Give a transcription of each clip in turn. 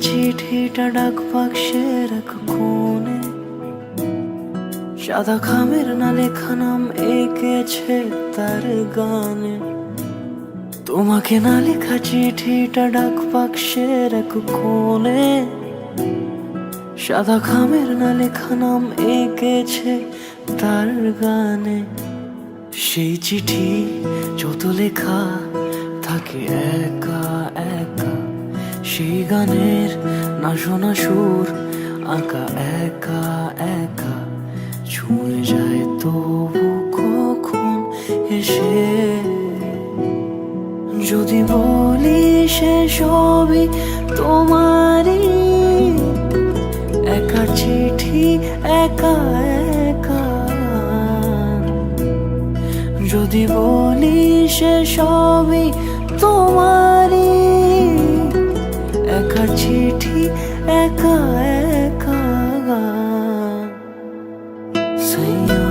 চিঠিটা ডাক বাক্সের এক কোণে, সাদা খামের না লেখা নাম এঁকেছে তার গানে। তোমাকে না লেখা চিঠিটা ডাক বাক্সের এক কোণে, সাদা খামের না লেখা নাম এঁকেছে তার গানে। সেই চিঠি যত লেখা থাকে একা একা, সেই গানের না শোনা সুর আঁকা একা একা, ছুঁয়ে যায় তবু কখন এসে। যদি বলি সে সবই তোমারই, একা চিঠি একা একা। যদি বলি সে সবই তোমারই, একা চিঠি একা একা। সাইয়া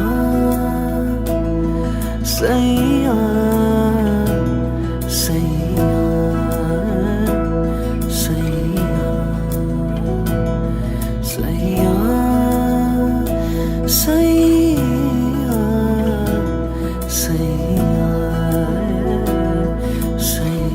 সাইয়া সাইয়া সাইয়া সাইয়া সাইয়া সাইয়া সাইয়া।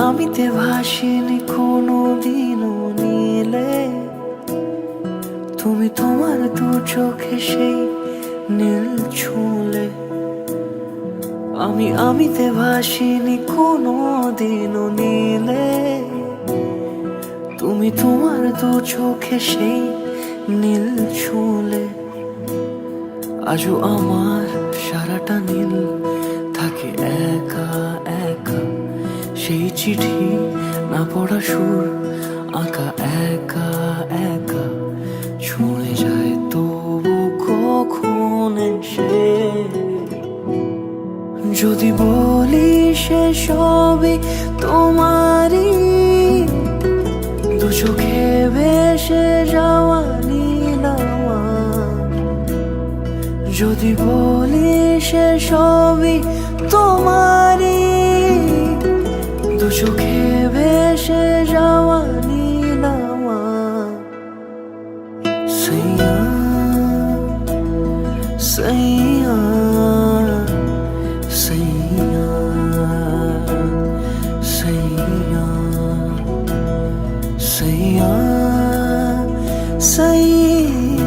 আমিতে ভাসিনি কোনো দিনও নীলে, তুমি তোমার দু চোখে সেই নীল ছুঁলে। আমিতে ভাসিনি কোনো দিনও নীলে, তুমি তোমার দু চোখে সেই নীল ছুঁলে। আজও আমার সারাটা নীল থাকে একা একা, সেই চিঠি না পড়া সুর আঁকা একা একা, ছুঁয়ে যায় তবু কখন এসে। যদি বলি সে সবই তোমারই, দু চোখে ভেসে যাওয়া নীল আমার। যদি বলি সে সবই তোমারই, দু চোখে ভেসে যাওয়া নীল আমার। সাইয়া সাইয়া সাইয়া সাইয়া সাইয়া সাইয়া।